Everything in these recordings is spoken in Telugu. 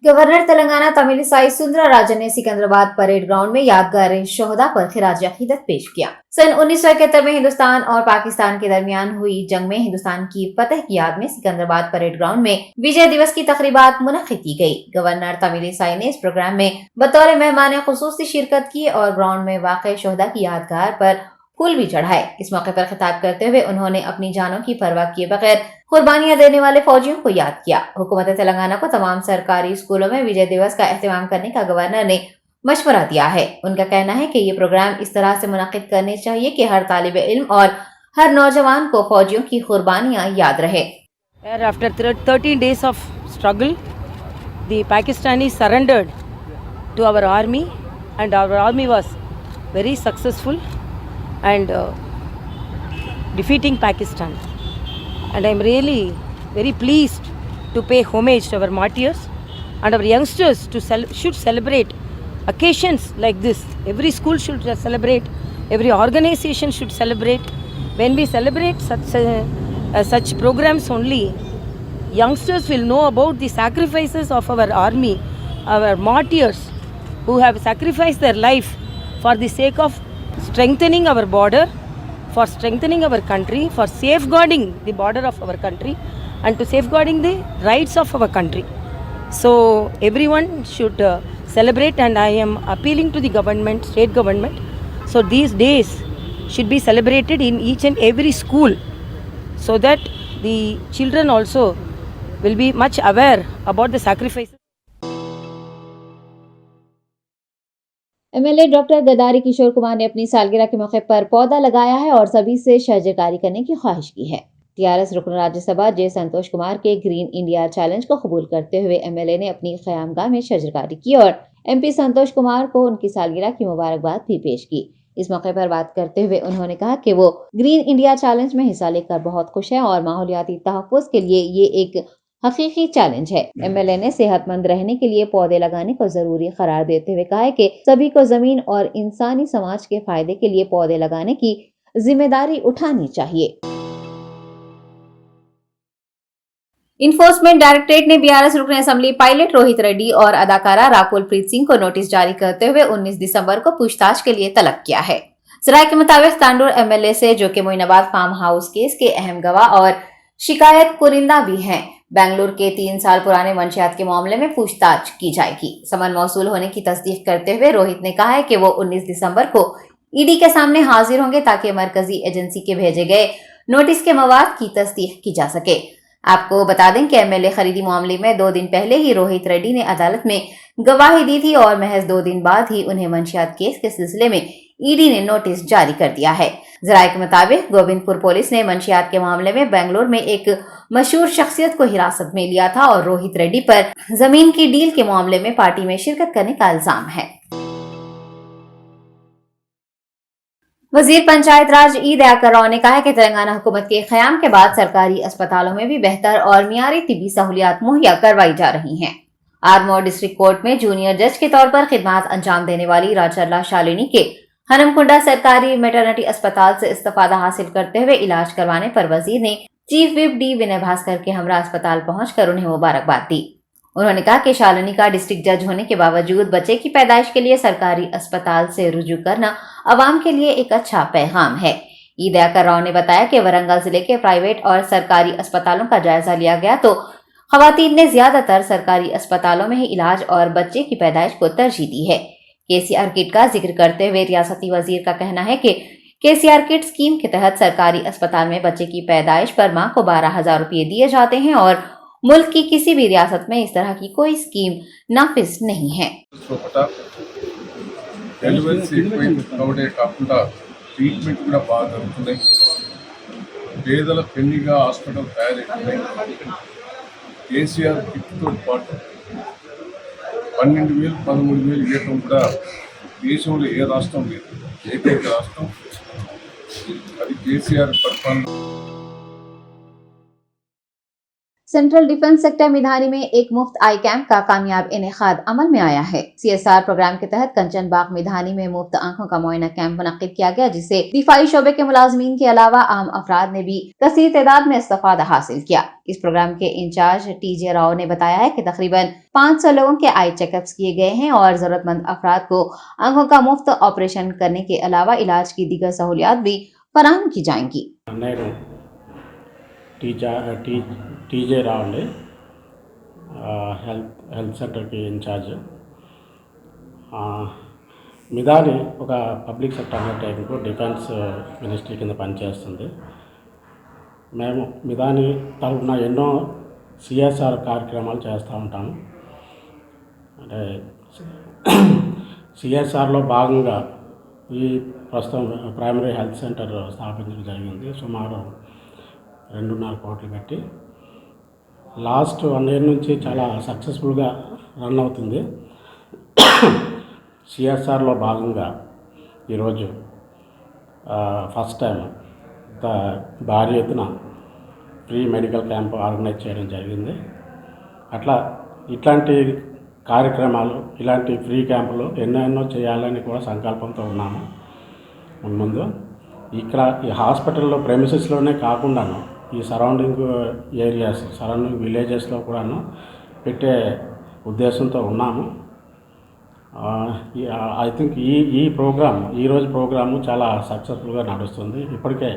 गवर्नर तेलंगाना तमिलिसाई सुंदरराजन ने सिकंदराबाद परेड ग्राउंड में यादगार शोहदा पर खिराज अकीदत पेश किया। सन 1971 में हिंदुस्तान और पाकिस्तान के दरमियान हुई जंग में हिंदुस्तान की फतह की याद में सिकंदराबाद परेड ग्राउंड में विजय दिवस की तकरीबात मुनक्किद की गयी। गवर्नर तमिलिसाई ने इस प्रोग्राम में बतौर मेहमान खुसूसी शिरकत की और ग्राउंड में वाक़ शोहदा की यादगार पर फूल भी चढ़ाए। इस मौके पर खिताब करते हुए उन्होंने अपनी जानों की परवाह किए बगैर कुर्बानियां देने वाले फौजियों को याद किया। हुकूमत तेलंगाना को तमाम सरकारी स्कूलों में विजय दिवस का एहतमाम करने का गवर्नर ने मशवरा दिया है। उनका कहना है कि ये प्रोग्राम इस तरह से मुनक्किद करने चाहिए कि हर तालिबे इल्म और हर नौजवान को फौजियों की कुर्बानियां याद रहे। After 13 days of struggle, the Pakistanis surrendered to our army, and our army was very successful and defeating Pakistan. And I am really very pleased to pay homage to our martyrs, and our youngsters should celebrate occasions like this. Every school should celebrate, every organization should celebrate. When we celebrate such programs only, youngsters will know about the sacrifices of our army, our martyrs who have sacrificed their life for the sake of strengthening our border, for strengthening our country, for safeguarding the border of our country, and to safeguarding the rights of our country. So everyone should celebrate, and I am appealing to the government, state government, so these days should be celebrated in each and every school, so that the children also will be much aware about the sacrifices. MLA doctor Gadari Kishore Kumar ने अपनी सालगिरह के मौके पर पौधा लगाया है और सभी से शजरकारी करने की ख्वाहिश की है। टीआरएस रुकन राज्यसभा जे संतोष कुमार के ग्रीन इंडिया चैलेंज को कबूल करते हुए एमएलए ने अपनी क़यामगाह में शजरकारी की और एमपी संतोष कुमार को उनकी सालगिरह की मुबारकबाद भी पेश की। इस मौके पर बात करते हुए उन्होंने कहा कि वो ग्रीन इंडिया चैलेंज में हिस्सा लेकर बहुत खुश है और माहौलियाती तहफ़्फ़ुज़ के लिए ये एक हकीकी चैलेंज है। एमएलए ने सेहतमंद रहने के लिए पौधे लगाने को जरूरी करार देते हुए कहा है कि सभी को जमीन और इंसानी समाज के फायदे के लिए पौधे लगाने की जिम्मेदारी उठानी चाहिए। इन्फोर्समेंट डायरेक्टरेट ने बीआरएस रुकन असेंबली पायलट रोहित रेड्डी और अदाकारा राकुल प्रीत सिंह को नोटिस जारी करते हुए 19 दिसंबर को पूछताछ के लिए तलब किया है। जराये के मुताबिक तांडुर एमएलए से जो कि मोइनाबाद फार्म हाउस केस के अहम गवाह और शिकायत कुरिंदा भी हैं, बेंगलुरु के 3 साल पुराने मंशियात के मामले में पूछताछ की जाएगी। समन मौसूल होने की तस्दीक करते हुए रोहित ने कहा है कि वो 19 दिसंबर को ईडी के सामने हाजिर होंगे ताकि मरकजी एजेंसी के भेजे गए नोटिस के मवाद की तस्दीक की जा सके। आपको बता दें कि एमएलए खरीदी मामले में 2 दिन पहले ही रोहित रेड्डी ने अदालत में गवाही दी थी और महज 2 दिन बाद ही उन्हें मंशियात केस के सिलसिले में ईडी ने नोटिस जारी कर दिया है। जराये के मुताबिक गोविंदपुर पुलिस ने मंशियात के मामले में बेंगलुरु में एक मशहूर शख्सियत को हिरासत में लिया था और रोहित रेड्डी पर जमीन की डील के मामले में पार्टी में शिरकत करने का इल्जाम है। वजीर पंचायत राज ई दयाकर राव ने कहा है कि तेलंगाना हुकूमत के क़याम के बाद सरकारी अस्पतालों में भी बेहतर और मियारी तिब्बी सहूलियात मुहैया करवाई जा रही हैं। आरमोर डिस्ट्रिक्ट कोर्ट में जूनियर जज के तौर पर खिदमत अंजाम देने वाली राजचर्ला शालिनी के हनमकुंडा सरकारी मैटरनिटी अस्पताल से इस्तीफा हासिल करते हुए इलाज करवाने पर वजीर ने चीफ विप डी विनय भास्कर के हमरा अस्पताल पहुंचकर उन्हें मुबारकबाद दी। उन्होंने कहा कि शालिनी का डिस्ट्रिक्ट जज होने के बावजूद बच्चे की पैदाइश के लिए सरकारी अस्पताल से रुजू करना अवाम के लिए एक अच्छा पैगाम है। ई दयाकर राव ने बताया कि वरंगल जिले के प्राइवेट और सरकारी अस्पतालों का जायजा लिया गया तो खवातीन ने ज्यादातर सरकारी अस्पतालों में ही इलाज और बच्चे की पैदाइश को तरजीह दी है। केसीआर किट का जिक्र करते हुए रियासती वजीर का कहना है कि केसीआर किट स्कीम के तहत सरकारी अस्पताल में बच्चे की पैदाइश पर मां को 12,000 रुपये दिए जाते हैं और मुल्क की किसी भी रियासत में इस तरह की कोई स्कीम नाफिज नहीं है। ట్రీట్మెంట్ కూడా బాగా జరుగుతున్నాయి। పేదల పెన్నిగా హాస్పిటల్ తయారవుతున్నాయి। కేసీఆర్ కిట్తో పాటు 12,000 13,000 ఇవ్వటం కూడా దేశంలో ఏ రాష్ట్రం లేదు, ఏకైక రాష్ట్రం అది కేసీఆర్ పరిపాలన। सेंट्रल डिफेंस सेक्टर मिधानी में एक मुफ्त आई कैंप का कामयाब इनेकाद अमल में आया है। CSR प्रोग्राम के तहत कंचन बाग मिधानी में मुफ्त आंखों का मुआयना कैंप मुनक्किद किया गया, जिससे दिफाई शोबे के मुलाजमीन के अलावा आम अफराद ने भी कसीर तादाद में इस्तेफादा हासिल किया। इस प्रोग्राम के इंचार्ज TJ राव ने बताया है कि तकरीबन 500 लोगों के आई चेकअप्स किए गए हैं और जरूरतमंद अफराद को आंखों का मुफ्त ऑपरेशन करने के अलावा इलाज की दीगर सहूलियात भी फराहम की जाएंगी। టీజే రావు అండి, హెల్త్ సెక్టర్కి ఇన్ఛార్జ్. మిదాని ఒక public sector undertaking defence ministry కింద పనిచేస్తుంది. మేము మిదాని తరఫున ఎన్నో CSR కార్యక్రమాలు చేస్తూ ఉంటాము. అంటే CSRలో భాగంగా ఈ ప్రస్తుతం ప్రైమరీ హెల్త్ సెంటర్ స్థాపించడం జరిగింది. సుమారు 2.5 కోట్లు పెట్టి లాస్ట్ 1 year నుంచి చాలా సక్సెస్ఫుల్గా రన్ అవుతుంది. CSRలో భాగంగా ఈరోజు ఫస్ట్ టైం భారీ ఎత్తున ఫ్రీ మెడికల్ క్యాంప్ ఆర్గనైజ్ చేయడం జరిగింది. ఇట్లాంటి కార్యక్రమాలు, ఇలాంటి ఫ్రీ క్యాంపులు ఎన్నో చేయాలని కూడా సంకల్పంతో ఉన్నాము. ముందు ఇక్కడ ఈ హాస్పిటల్లో ప్రెమిసెస్లోనే కాకుండాను ఈ సరౌండింగ్ ఏరియాస్, సరౌండింగ్ విలేజెస్లో కూడాను పెట్టే ఉద్దేశంతో ఉన్నాము. ఐ థింక్ ఈరోజు ప్రోగ్రాము చాలా సక్సెస్ఫుల్గా నడుస్తుంది. ఇప్పటికే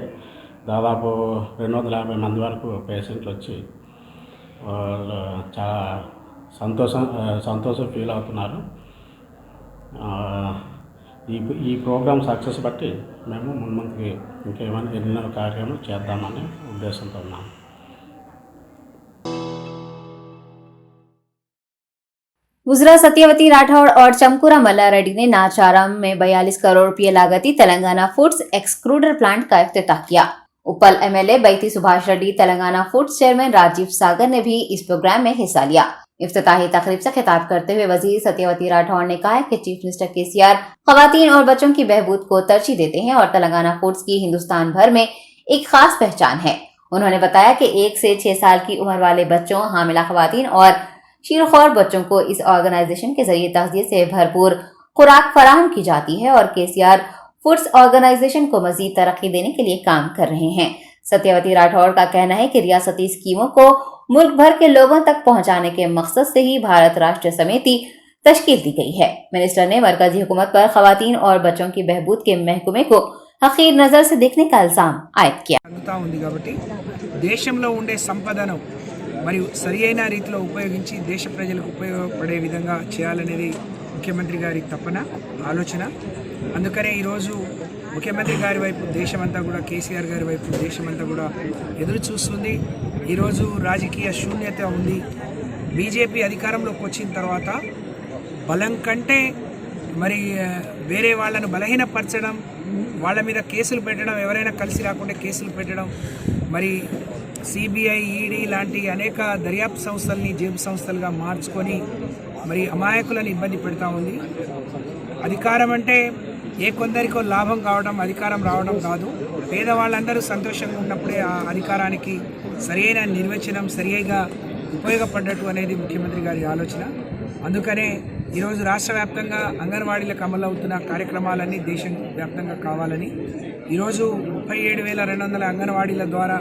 దాదాపు 250 మంది వరకు పేషెంట్లు వచ్చి చాలా సంతోషం ఫీల్ అవుతున్నారు. ఈ ప్రోగ్రామ్ సక్సెస్ బట్టి మేము ముందుకి ఇంకేమైనా ఎన్నో కార్యక్రమాలు చేద్దామనే ఉద్దేశంతో ఉన్నాము. गुजरा सत्यवती राठौड़ और चमकुरा मल्ला रेड्डी ने नाचारम में 42 करोड़ रुपये लागती तेलंगाना फूड्स एक्सक्रूडर प्लांट का इफ्तिताह किया। Uppal MLA Bethi Subhash Reddy, Telangana foods chairman Rajiv Sagar ने भी इस प्रोग्राम में हिस्सा लिया। इफ्तिताही तकरीब से खिताब करते हुए वजीर सत्यवती राठौड़ ने कहा कि चीफ मिनिस्टर KCR खवातीन और बच्चों की बहबूद को तरजीह देते हैं और तेलंगाना फूड्स की हिंदुस्तान भर में एक खास पहचान है। उन्होंने बताया कि 1 से 6 साल की उम्र वाले बच्चों, हामिला खवातीन और शीरखोर बच्चों को इस ऑर्गेनाइजेशन के जरिए तग़ज़िया से भरपूर खुराक फराहम की जाती है और KCR फूड्स ऑर्गेनाइजेशन को मजीद तरक्की देने के लिए काम कर रहे हैं। सत्यवती राठौड़ का कहना है कि रियासती स्कीमों को मुल्क भर के लोगों तक पहुंचाने के मकसद से ही भारत राष्ट्र समिति तश्कील दी गई है। मिनिस्टर ने मरकजी हुकूमत पर खवातीन और बच्चों की बहबूद के महकमे को हकीर नजर से देखने का इल्जाम आयद किया। దేశంలో ఉండే సంపదను మరియు సరియైన రీతిలో ఉపయోగించి దేశ ప్రజలకు ఉపయోగపడే విధంగా చేయాలనేది ముఖ్యమంత్రి గారి తపన, ఆలోచన. అందుకనే ఈరోజు ముఖ్యమంత్రి గారి వైపు దేశమంతా కూడా, KCR గారి వైపు దేశమంతా కూడా ఎదురు చూస్తుంది. ఈరోజు రాజకీయ శూన్యత ఉంది. బీజేపీ అధికారంలోకి వచ్చిన తర్వాత బలం కంటే మరి వేరే వాళ్ళను బలహీనపరచడం, వాళ్ళ మీద కేసులు పెట్టడం, ఎవరైనా కలిసి రాకుండా కేసులు పెట్టడం, మరి CBI, ED లాంటి అనేక దర్యాప్తు సంస్థల్ని జేబు సంస్థలుగా మార్చుకొని మరి అమాయకులను ఇబ్బంది పెడతా ఉంది. అధికారం అంటే ఏ కొందరికో లాభం కావడం, అధికారం రావడం కాదు. పేదవాళ్ళందరూ సంతోషంగా ఉన్నప్పుడే ఆ అధికారానికి సరైన నిర్వచనం, సరిగా ఉపయోగపడ్డట్టు అనేది ముఖ్యమంత్రి గారి ఆలోచన. అందుకనే ఈరోజు రాష్ట్ర వ్యాప్తంగా అంగన్వాడీలకు అమలవుతున్న కార్యక్రమాలన్నీ దేశం వ్యాప్తంగా కావాలని ఈరోజు 37,200 అంగన్వాడీల ద్వారా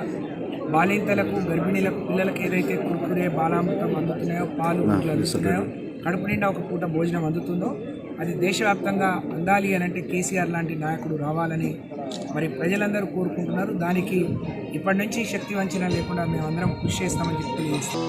బాలింతలకు, గర్భిణీలకు, పిల్లలకు ఏదైతే కుర్కురే, బాలామృతం అందుతున్నాయో, పాలు అందుతున్నాయో, కడుపు నిండా ఒక పూట భోజనం అందుతుందో అది దేశవ్యాప్తంగా అందాలి అని అంటే KCR లాంటి నాయకుడు రావాలని మరి ప్రజలందరూ కోరుకుంటున్నారు. దానికి ఇప్పటి నుంచి శక్తి వంచన లేకుండా మేమందరం కృషి చేస్తామని చెప్పి తెలియజేస్తాం.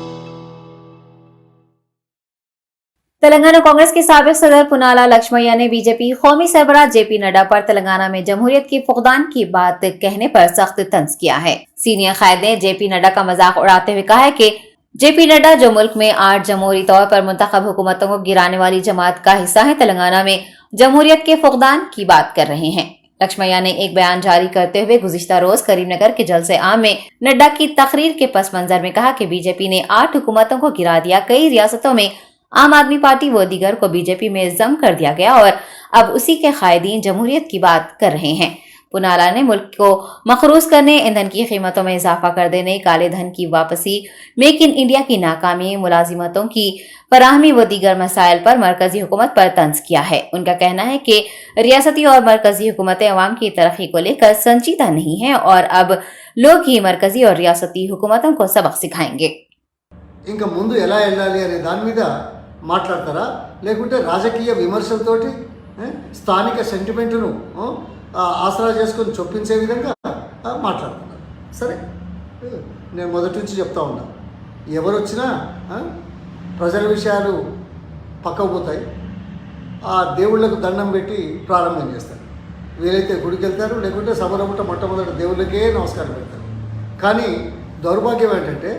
तेलंगाना कांग्रेस के साबिक सदर पुनाला लक्ष्मैया ने बीजेपी कौमी सरबराह JP नड्डा पर तेलंगाना में जमहूरियत के फुकदान की बात कहने पर सख्त तंज किया है। सीनियर कायद ने JP नड्डा का मजाक उड़ाते हुए कहा है कि JP नड्डा जो मुल्क में 8 जमहूरी तौर पर मुंतखब हुकूमतों को गिराने वाली जमात का हिस्सा है, तेलंगाना में जमहूरियत के फुकदान की बात कर रहे हैं। लक्ष्मैया ने एक बयान जारी करते हुए गुज़िश्ता रोज करीमनगर के जलसे आम में नड्डा की तकरीर के पस मंजर में कहा कि बीजेपी ने 8 हुकूमतों को गिरा दिया, कई रियासतों में आम आदमी पार्टी व दीगर को बीजेपी में जम कर दिया गया और अब उसी के कायदीन जमहूरियत की बात कर रहे हैं। पुनाला ने मुल्क को मखरूज करने, ईंधन की कीमतों में इजाफा कर देने, काले धन की वापसी, मेक इन इंडिया की नाकामी, मुलाजिमतों की फराहमी व दीगर मसाइल पर मरकजी हुकूमत पर तंज किया है। उनका कहना है कि रियासती और मरकजी हुकूमतें अवाम की तरक्की को लेकर संजीदा नहीं है और अब लोग ही मरकजी और रियासती हुकूमतों को सबक सिखाएंगे। ఇంకా ముందు ఎలా వెళ్ళాలి అనే దాని మీద మాట్లాడతారా, లేకుంటే రాజకీయ విమర్శలతోటి స్థానిక సెంటిమెంట్ను ఆసరా చేసుకొని చొప్పించే విధంగా మాట్లాడుతున్నారు. సరే, నేను మొదటి నుంచి చెప్తా ఉన్నా, ఎవరు వచ్చినా ప్రజల విషయాలు పక్కకు పోతాయి. ఆ దేవుళ్ళకు దండం పెట్టి ప్రారంభం చేస్తారు. వీలైతే గుడికి వెళ్తారు, లేకుంటే సభరముట మొట్టమొదటి దేవుళ్ళకే నమస్కారం పెడతారు. కానీ దౌర్భాగ్యం ఏంటంటే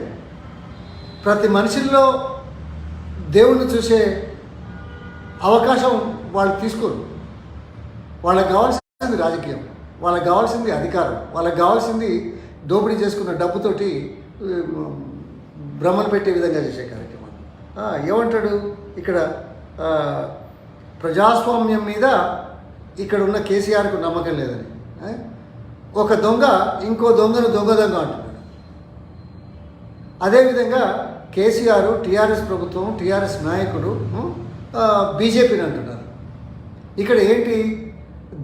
ప్రతి మనిషిలో దేవుణ్ణి చూసే అవకాశం వాళ్ళు తీసుకోరు. వాళ్ళకి కావాల్సింది రాజకీయం, వాళ్ళకి కావాల్సింది అధికారం, వాళ్ళకి కావాల్సింది దోపిడీ చేసుకున్న డబ్బుతోటి భ్రమను పెట్టే విధంగా చేసే కార్యక్రమాలు. ఏమంటాడు ఇక్కడ, ప్రజాస్వామ్యం మీద ఇక్కడ ఉన్న కేసీఆర్కు నమ్మకం లేదని, ఒక దొంగ ఇంకో దొంగను దొంగ అంటున్నాడు. అదేవిధంగా కేసీఆర్, టీఆర్ఎస్ ప్రభుత్వం, టీఆర్ఎస్ నాయకులు బీజేపీని అంటున్నారు. ఇక్కడ ఏంటి,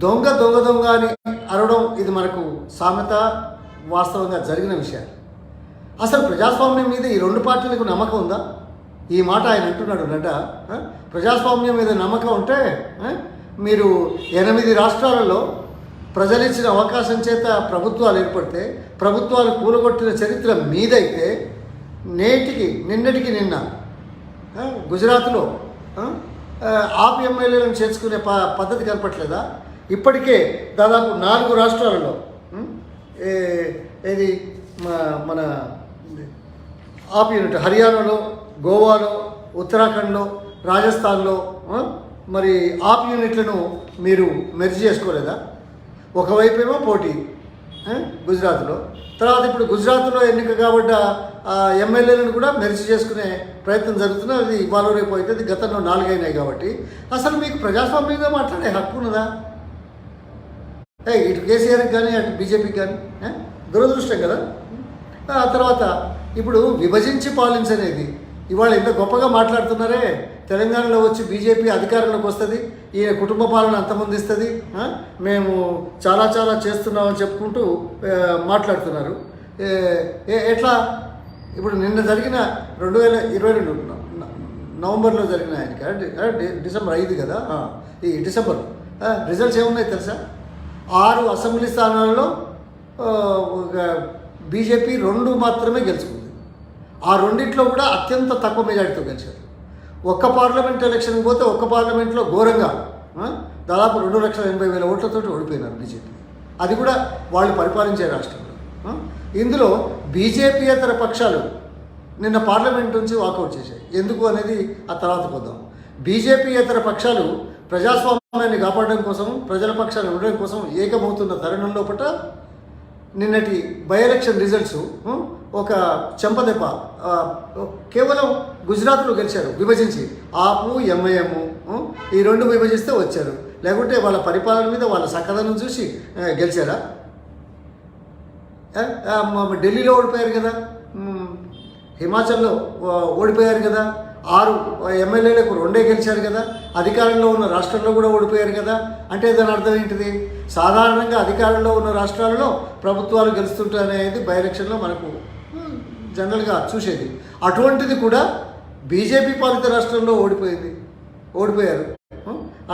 దొంగ దొంగ దొంగ అని అనడం ఇది మనకు సామెత, వాస్తవంగా జరిగిన విషయాలు. అసలు ప్రజాస్వామ్యం మీద ఈ రెండు పార్టీలకు నమ్మకం ఉందా? ఈ మాట ఆయన అంటున్నాడు నడ్డా. ప్రజాస్వామ్యం మీద నమ్మకం ఉంటే మీరు 8 రాష్ట్రాలలో ప్రజలిచ్చిన అవకాశం చేత ప్రభుత్వాలు ఏర్పడితే, ప్రభుత్వాలు కూలగొట్టిన చరిత్ర మీదైతే నిన్నటికి నిన్న గుజరాత్లో ఆప్ ఎమ్మెల్యేలను చేర్చుకునే పద్ధతి కనపట్లేదా? ఇప్పటికే దాదాపు 4 రాష్ట్రాలలో, ఏది మన ఆప్ యూనిట్ హర్యానాలో, గోవాలో, ఉత్తరాఖండ్లో, రాజస్థాన్లో మరి ఆప్ యూనిట్లను మీరు మెర్జ్ చేసుకోలేదా? ఒకవైపేమో పోటీ గుజరాత్లో, తర్వాత ఇప్పుడు గుజరాత్లో ఎన్నిక కాబడ్డ ఎమ్మెల్యేలను కూడా మెర్జ్ చేసుకునే ప్రయత్నం జరుగుతున్నది. అది ఇవాళ రేపు అవుతుంది, గతంలో 4 అయినాయి. కాబట్టి అసలు మీకు ప్రజాస్వామ్యంగా మాట్లాడే హక్కు ఉన్నదా? ఇటు కేసీఆర్కి కానీ అటు బీజేపీకి కానీ దురదృష్టం కదా. ఆ తర్వాత ఇప్పుడు విభజించి పాలించనేది ఇవాళ ఎంత గొప్పగా మాట్లాడుతున్నారే. తెలంగాణలో వచ్చి బీజేపీ అధికారంలోకి వస్తుంది, ఈయన కుటుంబ పాలన అంతమొందిస్తుంది, మేము చాలా చాలా చేస్తున్నామని చెప్పుకుంటూ మాట్లాడుతున్నారు. ఎట్లా? ఇప్పుడు నిన్న జరిగిన 2022 నవంబర్లో జరిగిన ఆయనకి డిసెంబర్ 5 కదా, ఈ డిసెంబర్ రిజల్ట్స్ ఏమున్నాయి తెలుసా? 6 అసెంబ్లీ స్థానాలలో బీజేపీ 2 మాత్రమే గెలుచుకుంది. ఆ రెండిట్లో కూడా అత్యంత తక్కువ మెజారిటీతో గెలిచారు. ఒక్క పార్లమెంట్ ఎలక్షన్కి పోతే ఒక్క పార్లమెంట్లో ఘోరంగా దాదాపు 2,80,000 ఓట్లతో ఓడిపోయినారు బీజేపీ. అది కూడా వాళ్ళు పరిపాలించే రాష్ట్రంలో. ఇందులో బీజేపీయేతర పక్షాలు నిన్న పార్లమెంట్ నుంచి వాకౌట్ చేశాయి. ఎందుకు అనేది ఆ తర్వాత పోదాం. బీజేపీయేతర పక్షాలు ప్రజాస్వామ్యాన్ని కాపాడడం కోసం, ప్రజల పక్షాన్ని ఉండడం కోసం ఏకమవుతున్న తరుణంలో పట్ల నిన్నటి బై ఎలక్షన్ రిజల్ట్స్ ఒక చెంపదెబ్బ. కేవలం గుజరాత్లో గెలిచారు విభజించి, ఆపు ఎంఐఎం ఈ 2 విభజిస్తే వచ్చారు. లేకుంటే వాళ్ళ పరిపాలన మీద వాళ్ళ సక్కదనం చూసి గెలిచారా? ఢిల్లీలో ఓడిపోయారు కదా, హిమాచల్లో ఓడిపోయారు కదా, 6 ఎమ్మెల్యేలకు 2 గెలిచారు కదా, అధికారంలో ఉన్న రాష్ట్రంలో కూడా ఓడిపోయారు కదా. అంటే దాని అర్థం ఏంటిది? సాధారణంగా అధికారంలో ఉన్న రాష్ట్రాలలో ప్రభుత్వాలు గెలుస్తుంటాయనేది బై ఎలక్షన్లో మనకు జనరల్గా చూసేది. అటువంటిది కూడా బీజేపీ పాలిత రాష్ట్రంలో ఓడిపోయారు.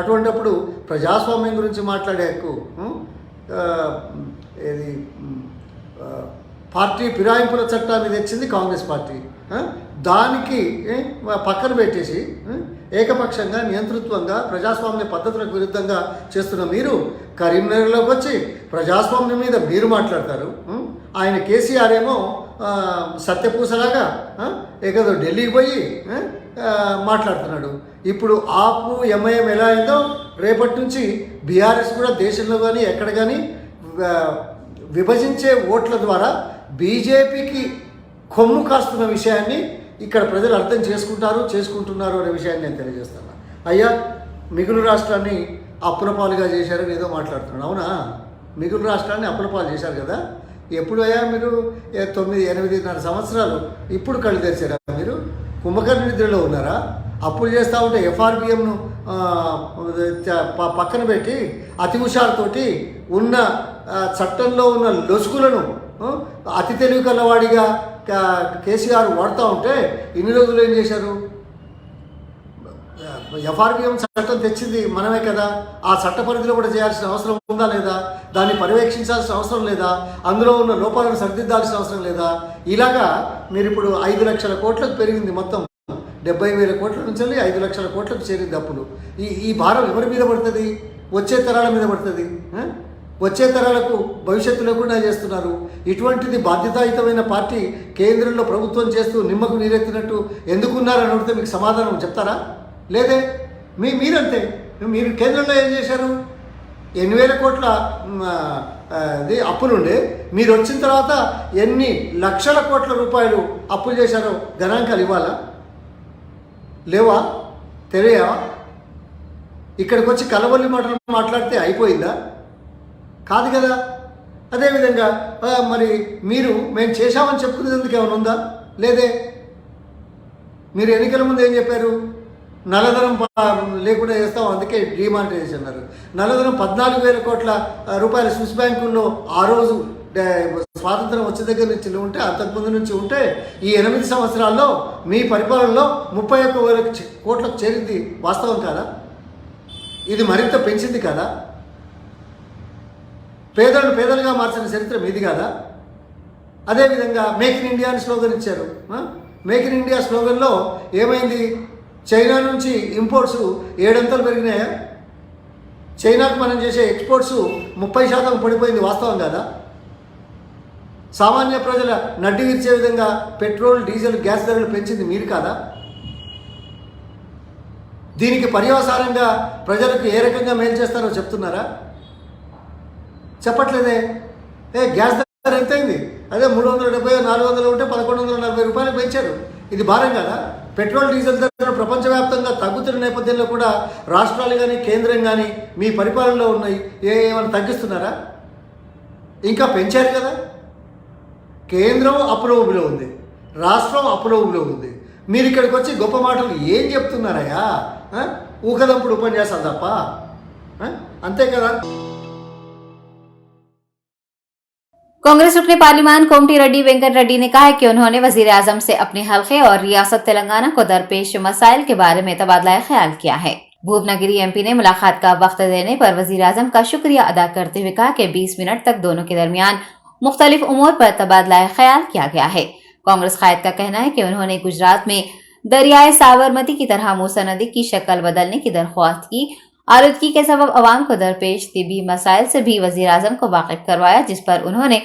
అటువంటిప్పుడు ప్రజాస్వామ్యం గురించి మాట్లాడే హక్కు ఏది పార్టీ ఫిరాయింపుల చట్టాన్ని తెచ్చింది కాంగ్రెస్ పార్టీ. దానికి పక్కన పెట్టేసి ఏకపక్షంగా, నియంతృత్వంగా, ప్రజాస్వామ్య పద్ధతులకు విరుద్ధంగా చేస్తున్న మీరు కరీంనగర్లోకి వచ్చి ప్రజాస్వామ్యం మీద మీరు మాట్లాడతారు. ఆయన కేసీఆర్ ఏమో సత్యపూసలాగా ఏదో ఢిల్లీకి పోయి మాట్లాడుతున్నాడు. ఇప్పుడు ఆపు ఎంఐఎం ఎలా అయిందో రేపటి నుంచి బీఆర్ఎస్ కూడా దేశంలో కానీ ఎక్కడ కానీ విభజించే ఓట్ల ద్వారా బీజేపీకి కొమ్ము కాస్తున్న విషయాన్ని ఇక్కడ ప్రజలు అర్థం చేసుకుంటున్నారు అనే విషయాన్ని నేను తెలియజేస్తాను. అయ్యా, మిగులు రాష్ట్రాన్ని అప్పుల పాలుగా చేశారని ఏదో మాట్లాడుతున్నాడు. అవునా? మిగులు రాష్ట్రాన్ని అప్పుల పాలు చేశారు కదా. ఎప్పుడు అయ్యా మీరు 9-8.5 సంవత్సరాలు ఇప్పుడు కళ్ళు తెరిచారా మీరు? కుంభకర్ణ నిద్రలో ఉన్నారా? అప్పులు చేస్తూ ఉంటే ఎఫ్ఆర్బిఎంను పక్కన పెట్టి అతి హుషారుతోటి ఉన్న చట్టంలో ఉన్న లొసుగులను అతి తెలివి కలవాడిగా కేసీఆర్ వాడుతూ ఉంటే ఇన్ని రోజులు ఏం చేశారు? ఎఫ్ఆర్బిఎం చట్టం తెచ్చింది మనమే కదా. ఆ చట్ట పరిధిలో కూడా చేయాల్సిన అవసరం ఉందా లేదా? దాన్ని పర్యవేక్షించాల్సిన అవసరం లేదా? అందులో ఉన్న లోపాలను సరిదిద్దాల్సిన అవసరం లేదా? ఇలాగా మీరు ఇప్పుడు 5 లక్షల కోట్లకు పెరిగింది, మొత్తం 70,000 కోట్ల నుంచి 5 లక్షల కోట్లకు చేరింది అప్పులు. ఈ భారం ఎవరి మీద పడుతుంది? వచ్చే తరాల మీద పడుతుంది. వచ్చే తరాలకు భవిష్యత్తు లేకుండా చేస్తున్నారు. ఇటువంటిది బాధ్యతాయుతమైన పార్టీ కేంద్రంలో ప్రభుత్వం చేస్తూ నిమ్మకు నీరెత్తినట్టు ఎందుకున్నారని అడిగితే మీకు సమాధానం చెప్తారా? లేదే. మీరంతే. మీరు కేంద్రంలో ఏం చేశారు? 8,000 కోట్ల అప్పులుండే మీరు వచ్చిన తర్వాత ఎన్ని లక్షల కోట్ల రూపాయలు అప్పులు చేశారో గణాంకాలు ఇవ్వాలా? లేవా? తెలియవా? ఇక్కడికి వచ్చి కలవల్లి మాటలు మాట్లాడితే అయిపోయిందా? కాదు కదా. అదేవిధంగా మరి మీరు మేము చేశామని చెప్పుకునేందుకు ఏమైనా ఉందా? లేదే. మీరు ఎన్నికల ముందు ఏం చెప్పారు? నల్లధనం లేకుండా చేస్తాం, అందుకే డిమానిటైజేషన్ అన్నారు. నల్లధనం 14,000 కోట్ల రూపాయల స్విస్ బ్యాంకుల్లో ఆ రోజు స్వాతంత్రం వచ్చే దగ్గర నుంచి ఉంటే, అంతకుముందు నుంచి ఉంటే, ఈ 8 సంవత్సరాల్లో మీ పరిపాలనలో 31,000 కోట్లకు చేరింది వాస్తవం కాదా? ఇది మరింత పెంచింది కాదా? పేదలను పేదలుగా మార్చిన చరిత్ర మీది కాదా? అదేవిధంగా మేక్ ఇన్ ఇండియా అని స్లోగన్ ఇచ్చారు. మేక్ ఇన్ ఇండియా స్లోగన్లో ఏమైంది? చైనా నుంచి ఇంపోర్ట్స్ 7 అంతలు పెరిగినాయా? చైనాకు మనం చేసే ఎక్స్పోర్ట్స్ 30% పడిపోయింది వాస్తవం కాదా? సామాన్య ప్రజల నడ్డి విరిచే విధంగా పెట్రోల్, డీజిల్, గ్యాస్ ధరలు పెంచింది మీరు కాదా? దీనికి పర్యవసానంగా ప్రజలకు ఏ రకంగా మేలు చేస్తారో చెప్తున్నారా? చెప్పట్లేదే. గ్యాస్ ధర ఎంతైంది? అదే 370, 400 ఉంటే 1,140 రూపాయలు పెంచారు. ఇది భారం కదా? పెట్రోల్, డీజిల్ ధరలు ప్రపంచవ్యాప్తంగా తగ్గుతున్న నేపథ్యంలో కూడా రాష్ట్రాలు కానీ కేంద్రం కానీ మీ పరిపాలనలో ఉన్నాయి, ఏమైనా తగ్గిస్తున్నారా? ఇంకా పెంచారు కదా. కేంద్రం అప్పుల ఊబిలో ఉంది, రాష్ట్రం అప్పుల ఊబిలో ఉంది. మీరు ఇక్కడికి వచ్చి గొప్ప మాటలు ఏం చెప్తున్నారయ్యా? ఊకదంపుడు ఉపన్యాసాలు తప్ప, అంతే కదా. कांग्रेस रुकने पार्लियामान कोमटी रेड्डी वेंकट रेड्डी ने कहा है कि उन्होंने वजीर आजम से अपने हल्के और रियासत तेलंगाना को दरपेश मसाइल के बारे में तबादला ख्याल किया है। भुवनगिरी एमपी ने मुलाकात का वक्त देने पर वजीर आजम का शुक्रिया अदा करते हुए कहा कि 20 मिनट तक दोनों के दरमियान मुख्तलिफ उमूर पर तबादला ख्याल किया गया है। कांग्रेस कायद का कहना है कि उन्होंने गुजरात में दरियाए साबरमती की तरह मूसा नदी की शक्ल बदलने की दरख्वास्त की। आलूदगी के सबब अवाम को दरपेश तिबी मसाइल से भी वजीर आजम को वाकिफ करवाया, जिस पर उन्होंने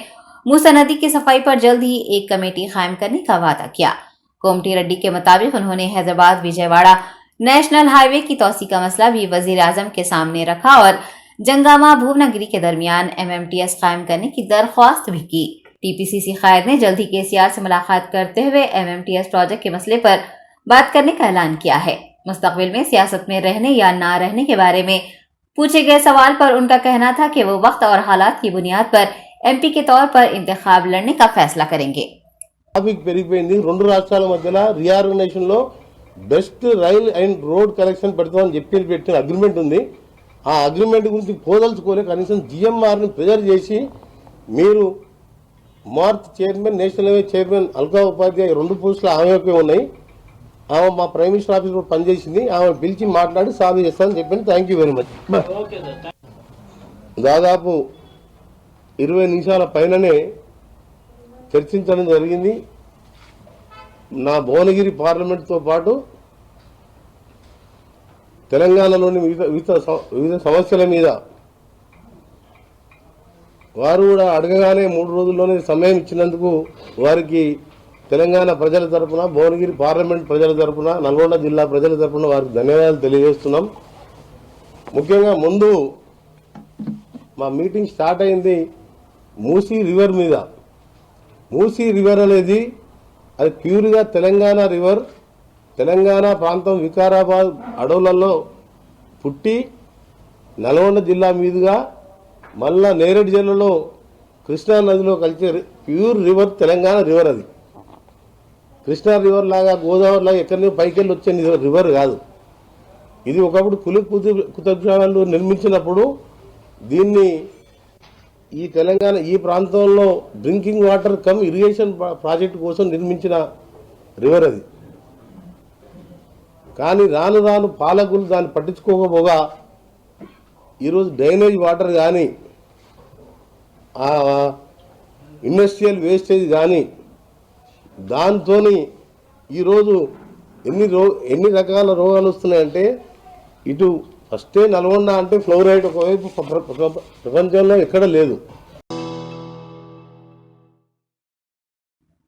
मूसा नदी की सफाई पर जल्द ही एक कमेटी कायम करने का वादा किया। कोमटी रेड्डी के मुताबिक उन्होंने हैदराबाद विजयवाड़ा नेशनल हाईवे की तोसी का मसला भी वजीर आजम के सामने रखा और जंगामा भुवनगिरी के दरमियान MMTS कायम करने की दरख्वास्त भी की। TPCC कायद ने जल्द ही KCR से मुलाकात करते हुए MMTS प्रोजेक्ट के मसले पर बात करने का ऐलान किया है। मुस्तकबिल में सियासत में रहने या ना रहने के बारे में पूछे गए सवाल पर उनका कहना था कि वो वक्त और हालात की बुनियाद पर MP के तौर पर इंतखाब लड़ने का फैसला करेंगे। ట్రాఫిక్ పెరిగిపోయింది. 2 రాష్ట్రాల మధ్యన రీఆర్గనైజేషన్ లో best rail and road collection పెడతామని పెట్టిన అగ్రిమెంట్ ఉంది. ఆ అగ్రిమెంట్ గురించి పోదలుచుకోలే. కనీసం GMR ని ప్రెజర్ చేసి మీరు మార్త్ chairman, national highway chairman Alka Upadhyay 2 పోస్టులు ఆమెకే ఉన్నాయి. ఆమె మా ప్రైమ్ మినిస్టర్ ఆఫీస్ లో పనిచేసింది. ఆమె పిలిచి మాట్లాడి సాల్వ్ చేస్తానని చెప్పింది. Thank you very much. దాదాపు 20 నిమిషాల పైననే చర్చించడం జరిగింది. నా భువనగిరి పార్లమెంట్తో పాటు తెలంగాణలోని వివిధ సమస్యల మీద వారు కూడా అడగగానే 3 రోజుల్లోనే సమయం ఇచ్చినందుకు వారికి తెలంగాణ ప్రజల తరపున, భువనగిరి పార్లమెంట్ ప్రజల తరపున, నల్గొండ జిల్లా ప్రజల తరపున వారికి ధన్యవాదాలు తెలియజేస్తున్నాం. ముఖ్యంగా ముందు మా మీటింగ్ స్టార్ట్ అయింది మూసీ రివర్ మీద. మూసీ రివర్ అనేది అది ప్యూర్గా తెలంగాణ రివర్. తెలంగాణ ప్రాంతం వికారాబాద్ అడవులలో పుట్టి నల్గొండ జిల్లా మీదుగా మళ్ళా నేరేడు జిల్లాలో కృష్ణా నదిలో కలిసే ప్యూర్ రివర్ తెలంగాణ రివర్. అది కృష్ణా రివర్ లాగా గోదావరి లాగా ఎక్కడి నుంచి పైకెళ్ళి వచ్చే రివర్ కాదు. ఇది ఒకప్పుడు కుతుబ్ షా వాళ్ళు నిర్మించినప్పుడు దీన్ని ఈ తెలంగాణ ఈ ప్రాంతంలో drinking water come irrigation project కోసం నిర్మించిన రివర్ అది. కానీ రాను రాను పాలకులు దాన్ని పట్టించుకోకపోగా ఈరోజు డ్రైనేజ్ వాటర్ కానీ ఇండస్ట్రియల్ వేస్టేజ్ కానీ దాంతో ఈరోజు ఎన్ని రకాల రోగాలు వస్తున్నాయంటే ఇటు ఫస్టే నల్గొండ అంటే ఫ్లోరైడ్ ఒకవైపు ప్రపంచంలో ఎక్కడ లేదు.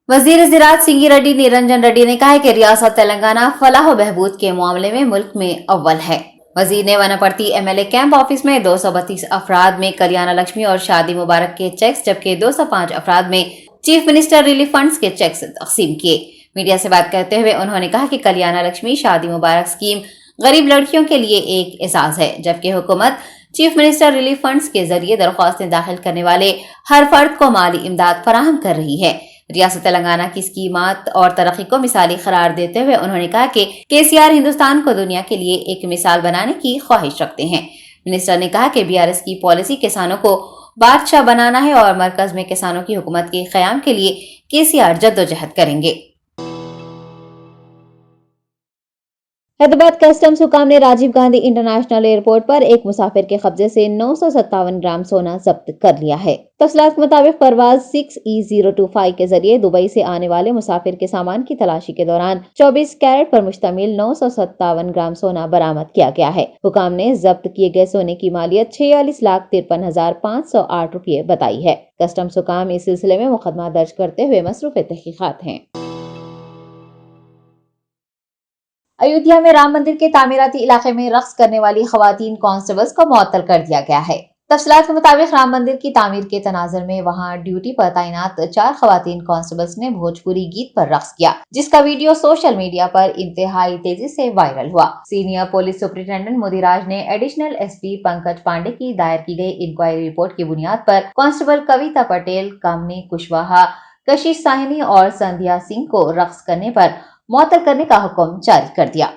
वजीर ज़राअत सिंगी रेड्डी निरंजन रेड्डी ने कहा है कि रियासत तेलंगाना फलाह व बहबूद के मामले में मुल्क में अव्वल है। वजीर ने वनापर्ती एमएलए कैंप ऑफिस में 232 अफराद में कल्याण लक्ष्मी और शादी मुबारक के चेक्स जबकि 205 अफराद में चीफ मिनिस्टर रिलीफ फंड्स के चेक्स तकसीम किए। मीडिया से बात करते हुए उन्होंने कहा कि कल्याण लक्ष्मी शादी मुबारक स्कीम गरीब लड़कियों के लिए एक एजाज है, जबकि हुकूमत चीफ मिनिस्टर रिलीफ फंड्स के जरिए दरख्वास्तें दाखिल करने वाले हर फर्द को माली इमदाद फराहम कर रही है। रियासत तेलंगाना की स्कीमात और तरक्की को मिसाली करार देते हुए उन्होंने कहा कि केसीआर हिंदुस्तान को दुनिया के लिए एक मिसाल बनाने की ख्वाहिश रखते हैं। मिनिस्टर ने कहा कि बीआरएस की पॉलिसी किसानों को बादशाह बनाना है और मरकज में किसानों की हुकूमत के क़याम के लिए केसीआर जद्दोजहद करेंगे। हैदराबाद कस्टम्स हुकाम ने राजीव गांधी इंटरनेशनल एयरपोर्ट पर एक मुसाफिर के कब्जे से 957 ग्राम सोना जब्त कर लिया है। तफसीलात के मुताबिक परवाज 6E025 के जरिए दुबई से आने वाले मुसाफिर के सामान की तलाशी के दौरान 24 कैरेट पर मुश्तमिल 957 ग्राम सोना बरामद किया गया है। हुकाम ने जब्त किए गए सोने की मालियत 46,53,508 रुपये बताई है। कस्टम्स हुकाम इस सिलसिले में मुकदमा दर्ज करते हुए मसरूफ तहकीकात हैं। अयोध्या में राम मंदिर के तामीराती इलाके में रक्स करने वाली खवातीन कांस्टेबल्स को मुअत्तल कर दिया गया है। तफसीलात के मुताबिक राम मंदिर की तामीर के तनाजुर में वहां ड्यूटी पर तैनात 4 खवातीन कांस्टेबल्स ने भोजपुरी गीत पर रक्स किया, जिसका वीडियो सोशल मीडिया पर इंतहाई तेजी से वायरल हुआ। सीनियर पुलिस सुपरिटेंडेंट मोदीराज ने एडिशनल एसपी पंकज पांडे की दायर की गई इंक्वायरी रिपोर्ट की बुनियाद पर कांस्टेबल कविता पटेल, कामनी कुशवाहा, कशिश साहनी और संध्या सिंह को रक्स करने पर मुअत्तल करने का हुक्म जारी कर दिया।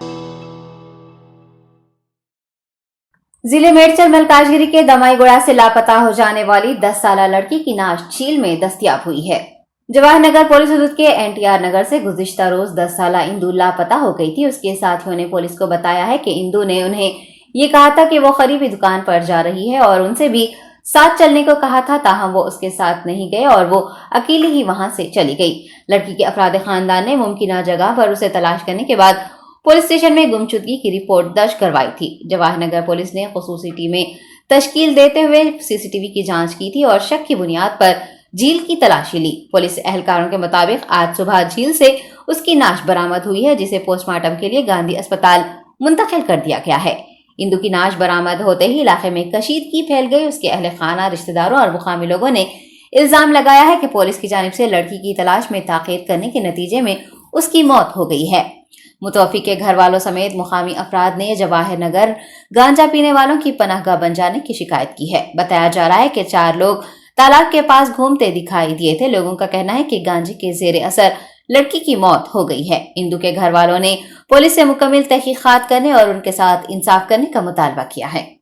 जिले मेडचल मलकाजगिरी के दमाईगुड़ा से लापता हो जाने वाली 10 साला लड़की की नाश झील में दस्तयाब हुई है। जवाहर नगर पुलिस हदूद के एनटीआर नगर से गुज़िश्ता रोज 10 साला इंदु लापता हो गई थी। उसके साथियों ने पुलिस को बताया है कि इंदु ने उन्हें ये कहा था कि वो करीबी दुकान पर जा रही है और उनसे भी साथ चलने को कहा था, ताहम वो उसके साथ नहीं गए और वो अकेली ही वहां से चली गई। लड़की के अफराद खानदान ने मुमकिना जगह पर उसे तलाश करने के बाद पुलिस स्टेशन में गुमशुदगी की रिपोर्ट दर्ज करवाई थी। जवाहर नगर पुलिस ने खुसूसी टीमें तश्कील देते हुए सीसीटीवी की जांच की थी और शक की बुनियाद पर झील की तलाशी ली। पुलिस एहलकारों के मुताबिक आज सुबह झील से उसकी नाश बरामद हुई है, जिसे पोस्टमार्टम के लिए गांधी अस्पताल मुंतकिल कर दिया गया है। इंदु की नाश बरामद होते ही इलाके में कशीदगी फैल गई। उसके अहले खाना, रिश्तेदारों और मुकामी लोगों ने इल्जाम लगाया है कि पुलिस की जानिब से लड़की की तलाश में ताक़ीद करने के नतीजे में उसकी मौत हो गई है। मुतवफ़ी के घर वालों समेत मुकामी अफराद ने जवाहर नगर गांजा पीने वालों की पनाहगाह बन जाने की शिकायत की है। बताया जा रहा है कि 4 लोग तालाब के पास घूमते दिखाई दिए थे। लोगों का कहना है कि गांजे के जेर असर लड़की की मौत हो गई है। इंदु के घर वालों ने पुलिस से मुकम्मल तहकीकात करने और उनके साथ इंसाफ करने का मुतालबा किया है।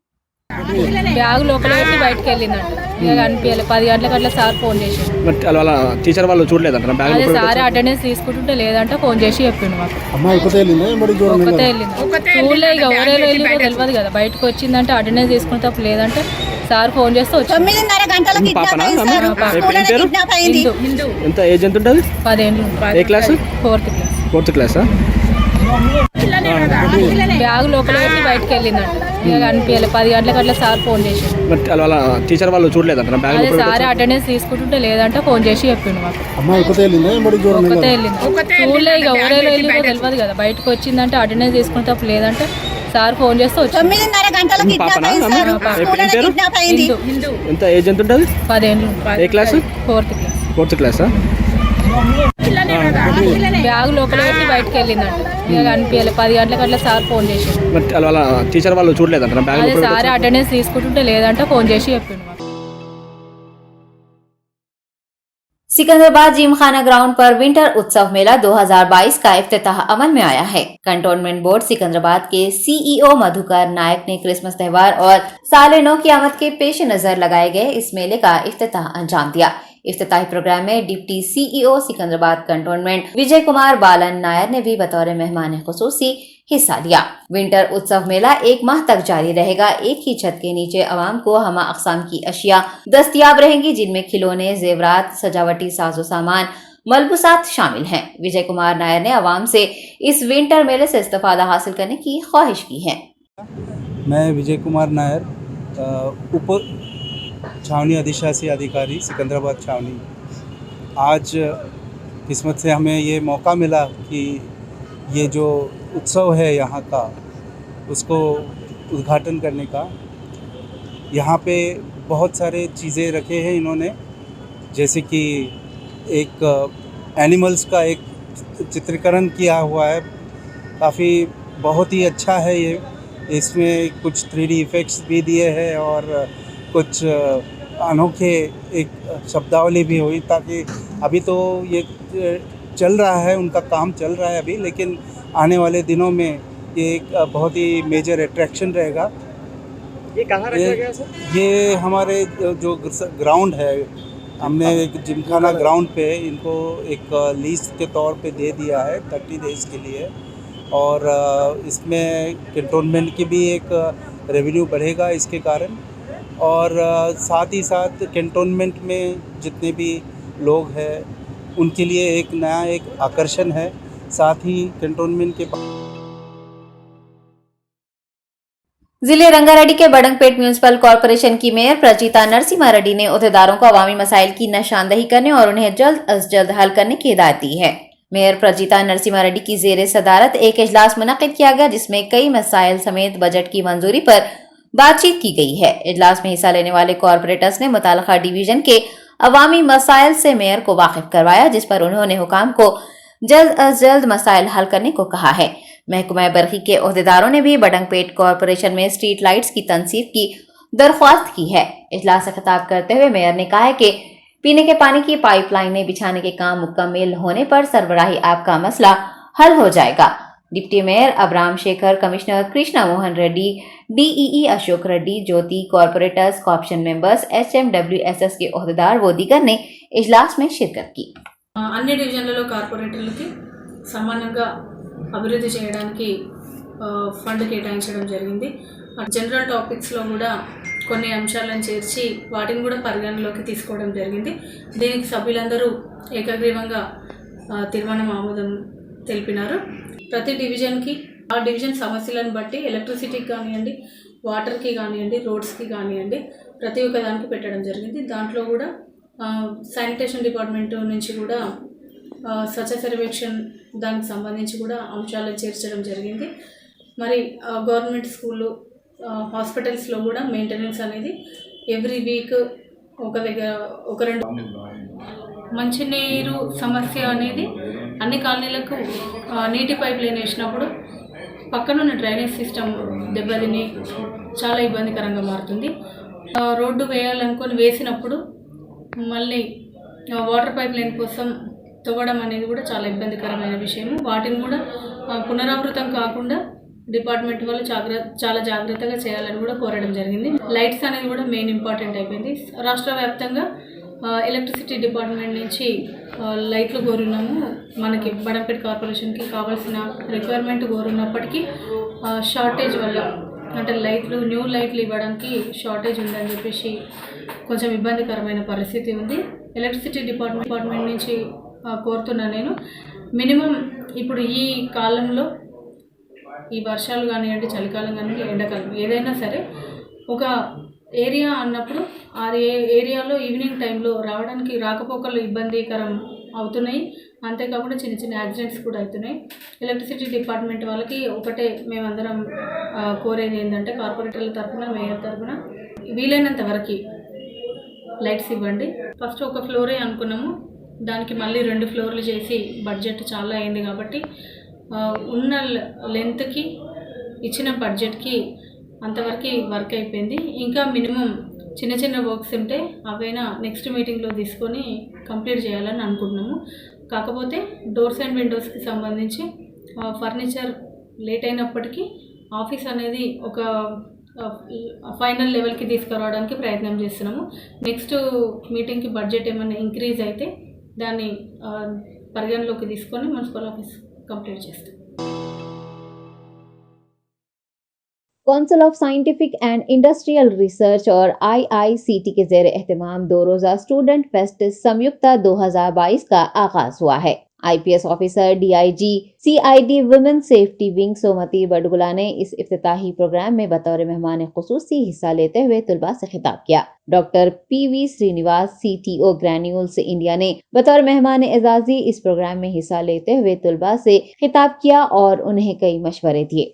బ్యాగ్ లోపల పెట్టి బయటకు వెళ్ళిందంట, ఇక కనిపించలే। 10 గంటలకు అట్లా సార్ ఫోన్ చేసి, వాళ్ళ టీచర్ వాళ్ళు చూడలేదంట అదే సార్ అటెండెన్స్ తీసుకుంటుంటే లేదంటే ఫోన్ చేసి చెప్పిండు మాకు। ఒక్కతే వెళ్ళింది, చూడలే ఇక ఎవరెవరు వెళ్ళి తెలియదు కదా। బయటకు వచ్చిందంటే అటెండెన్స్ తీసుకునేటప్పుడు లేదంటే సార్ ఫోన్ చేస్తే వచ్చి 9:30 గంటలకు ఎంత ఏజ్ ఎంత ఉంటుంది? 10 ఏళ్ళు। ఏ క్లాస్? 4th class. బ్యాగ్ లోపల పెట్టి బయటకు వెళ్ళిందంట, ఇక కనిపించలే। 10 గంటలకు అట్లా సార్ ఫోన్ చేసి, వాళ్ళ టీచర్ వాళ్ళు చూడలేదంట అదే సార్ అటెండెన్స్ తీసుకుంటుంటే లేదంటే ఫోన్ చేసి చెప్పిండు మాకు। ఒక్కతే వెళ్ళింది, చూడలే ఇక ఎవరెవరు వెళ్ళి తెలియదు కదా। బయటకు వచ్చిందంటే అటెండెన్స్ తీసుకునేటప్పుడు లేదంటే సార్ ఫోన్ చేస్తే వచ్చి 9:30 గంటలకు ఎంత ఏజ్ ఎంత ఉంటుంది? 10 ఏళ్ళు। ఏ క్లాస్? 4th class. బ్యాగ్ లోపల పెట్టి బయటకు వెళ్ళిందంట, ఇక కనిపించలే। 10 గంటలకు అట్లా సార్ ఫోన్ చేసి, వాళ్ళ టీచర్ వాళ్ళు చూడలేదంట అదే సార్ అటెండెన్స్ తీసుకుంటుంటే లేదంటే ఫోన్ చేసి చెప్పిండు మాకు। सिकंदराबाद जिमखाना ग्राउंड पर विंटर उत्सव मेला 2022 का इफ्तिताह अमल में आया है। कंटोनमेंट बोर्ड सिकंदराबाद के सीईओ मधुकर नायक ने क्रिसमस त्योहार और साल नौ की आमद के पेश नजर लगाए गए इस मेले का इफ्तिताह अंजाम दिया। इफ्तिताही प्रोग्राम में deputy CEO Secunderabad cantonment Vijay Kumar बालन नायर ने भी बतौर मेहमान खुसूसी हिस्सा लिया। विंटर उत्सव मेला 1 माह तक जारी रहेगा। एक ही छत के नीचे आवाम को हमा अक़साम की अशिया दस्तयाब रहेंगी, जिनमें खिलौने, जेवरात, सजावटी साजो सामान, मलबूसात शामिल हैं। विजय कुमार नायर ने आवाम से इस विंटर मेले से इस्तेफादा हासिल करने की ख्वाहिश की है। मैं विजय कुमार नायर, उप छावनी अधिशासी अधिकारी सिकंदराबाद छावनी। आज किस्मत से हमें ये मौका मिला कि ये जो उत्सव है यहाँ का, उसको उद्घाटन करने का। यहाँ पे बहुत सारे चीज़ें रखे हैं इन्होंने, जैसे कि एक एनिमल्स का एक चित्रीकरण किया हुआ है, काफ़ी बहुत ही अच्छा है ये। इसमें कुछ 3D इफ़ेक्ट्स भी दिए हैं और कुछ अनोखे एक शब्दावली भी हुई, ताकि अभी तो ये चल रहा है, उनका काम चल रहा है अभी, लेकिन आने वाले दिनों में ये एक बहुत ही मेजर अट्रैक्शन रहेगा। ये कहाँ रखा गया सर? ये हमारे जो ग्राउंड है, हमने एक जिमखाना ग्राउंड पे इनको एक लीज के तौर पे दे दिया है 30 डेज के लिए, और इसमें कैंटोनमेंट की भी एक रेवेन्यू बढ़ेगा इसके कारण, और साथ ही साथ कैंटोनमेंट में जितने भी लोग हैं उनके लिए एक नया एक आकर्षण है। साथ ही कैंटोनमेंट के जिले रंगारेड्डी के बडंगपेट म्यूनिसिपल कॉर्पोरेशन की मेयर प्रजीता नरसिम्हा रेड्डी ने अहदेदारों को अवामी मसाइल की निशानदही करने और उन्हें जल्द अज जल्द हल करने की हिदायत दी है। मेयर प्रजीता नरसिम्हा रेड्डी की जेर सदारत एक इजलास मुनक्किद किया गया, जिसमें कई मसाइल समेत बजट की मंजूरी पर बातचीत की गई है। इजलास में हिस्सा लेने वाले कॉर्पोरेटर्स ने मुताल्लिका डिवीजन के अवामी मसाइल से मेयर को वाकिफ करवाया, जिस पर उन्होंने हुकाम को जल्द अज जल्द मसाइल हल करने को कहा है। महकमा बरकी के ओहदेदारों ने भी बडंगपेट कॉर्पोरेशन में स्ट्रीट लाइट्स की तनसीब की दरख्वास्त की है। इजलास से खिताब करते हुए मेयर ने कहा है कि पीने के पानी की पाइपलाइनें बिछाने के काम मुकम्मल होने पर सरबराही ऐप का मसला हल हो जाएगा। Deputy mayor Abram Shekhar, commissioner Krishna Mohan Reddy, DEE Ashok Reddy, Jyothi, corporators, corporation members, HMWSS के ओहदेदार व दीगर ने इजलास में शिरकत की। అన్ని డివిజన్లలో కార్పొరేటర్లకి సమానంగా అభివృద్ధి చేయడానికి ఫండ్ కేటాయించడం జరిగింది. జనరల్ టాపిక్స్లో కూడా కొన్ని అంశాలను చేర్చి వాటిని కూడా పరిగణలోకి తీసుకోవడం జరిగింది. దీనికి సభ్యులందరూ ఏకగ్రీవంగా తీర్మానం ఆమోదం తెలిపినారు. ప్రతి డివిజన్కి ఆ డివిజన్ సమస్యలను బట్టి ఎలక్ట్రిసిటీకి కానివ్వండి, వాటర్కి కానివ్వండి, రోడ్స్కి కానివ్వండి, ప్రతి ఒక్క దానికి పెట్టడం జరిగింది. దాంట్లో కూడా శానిటేషన్ డిపార్ట్మెంట్ నుంచి కూడా స్వచ్ఛ సర్వేక్షణ దానికి సంబంధించి కూడా అంశాలను చేర్చడం జరిగింది. మరి గవర్నమెంట్ స్కూళ్ళు, హాస్పిటల్స్లో కూడా మెయింటెనెన్స్ అనేది ఎవ్రీ వీక్ ఒక రెండు మంచినీరు సమస్య అనేది అన్ని కాలనీలకు నీటి పైప్ లైన్ వేసినప్పుడు పక్కనున్న డ్రైనేజ్ సిస్టమ్ దెబ్బతిని చాలా ఇబ్బందికరంగా మారుతుంది. రోడ్డు వేయాలనుకొని వేసినప్పుడు మళ్ళీ వాటర్ పైప్ లైన్ కోసం తవ్వడం అనేది కూడా చాలా ఇబ్బందికరమైన విషయం. వాటిని కూడా పునరావృతం కాకుండా డిపార్ట్మెంట్ వాళ్ళు చాలా జాగ్రత్తగా చేయాలని కూడా కోరడం జరిగింది. లైట్స్ అనేది కూడా మెయిన్ ఇంపార్టెంట్ అయిపోయింది. రాష్ట్ర వ్యాప్తంగా ఎలక్ట్రిసిటీ డిపార్ట్మెంట్ నుంచి లైట్లు కోరున్నాము. మనకి బడంపేట కార్పొరేషన్కి కావాల్సిన రిక్వైర్మెంట్ కోరున్నప్పటికీ షార్టేజ్ వల్ల, అంటే న్యూ లైట్లు ఇవ్వడానికి షార్టేజ్ ఉందని చెప్పేసి కొంచెం ఇబ్బందికరమైన పరిస్థితి ఉంది. ఎలక్ట్రిసిటీ డిపార్ట్మెంట్ నుంచి కోరుతున్నా నేను, మినిమం ఇప్పుడు ఈ కాలంలో, ఈ వర్షాలు కానివ్వండి, చలికాలం కానివ్వండి, ఎండాకాలం ఏదైనా సరే, ఒక ఏరియా అన్నప్పుడు ఆ ఏరియాలో ఈవినింగ్ టైంలో రాకపోకలు ఇబ్బందికరం అవుతున్నాయి. అంతేకాకుండా చిన్న చిన్న యాక్సిడెంట్స్ కూడా అవుతున్నాయి. ఎలక్ట్రిసిటీ డిపార్ట్మెంట్ వాళ్ళకి ఒకటే మేమందరం కోరేది ఏంటంటే, కార్పొరేటర్ల తరఫున, మేయర్ తరఫున వీలైనంత వరకు లైట్స్ ఇవ్వండి. ఫస్ట్ ఒక ఫ్లోరే అనుకున్నాము, దానికి మళ్ళీ 2 ఫ్లోర్లు చేసి బడ్జెట్ చాలా అయింది కాబట్టి ఉన్న లెంత్కి ఇచ్చిన బడ్జెట్కి అంతవరకు వర్క్ అయిపోయింది. ఇంకా మినిమం చిన్న చిన్న వర్క్స్ ఉంటే అవైనా నెక్స్ట్ మీటింగ్లో తీసుకొని కంప్లీట్ చేయాలని అనుకుంటున్నాము. కాకపోతే డోర్స్ అండ్ విండోస్కి సంబంధించి ఫర్నిచర్ లేట్ అయినప్పటికీ ఆఫీస్ అనేది ఒక ఫైనల్ లెవెల్కి తీసుకురావడానికి ప్రయత్నం చేస్తున్నాము. నెక్స్ట్ మీటింగ్కి బడ్జెట్ ఏమైనా ఇంక్రీజ్ అయితే దాన్ని పరిగణలోకి తీసుకొని మున్సిపల్ ఆఫీస్ కంప్లీట్ చేస్తాం. Council of scientific and industrial research और IICT के जेर एहतमाम 2 रोजा स्टूडेंट फेस्ट संयुक्ता 2022 का आगाज हुआ है. IPS officer DIG CID women safety wing Sumathi Badugula ने इस इफ्तिताही प्रोग्राम में बतौर मेहमान खुसूसी हिस्सा लेते हुए तुलबा से खिताब किया. Doctor PV Srinivas CTO Granules India ने बतौर मेहमान एजाजी इस प्रोग्राम में हिस्सा लेते हुए तुलबा से खिताब किया और उन्हें कई मशवरे दिए.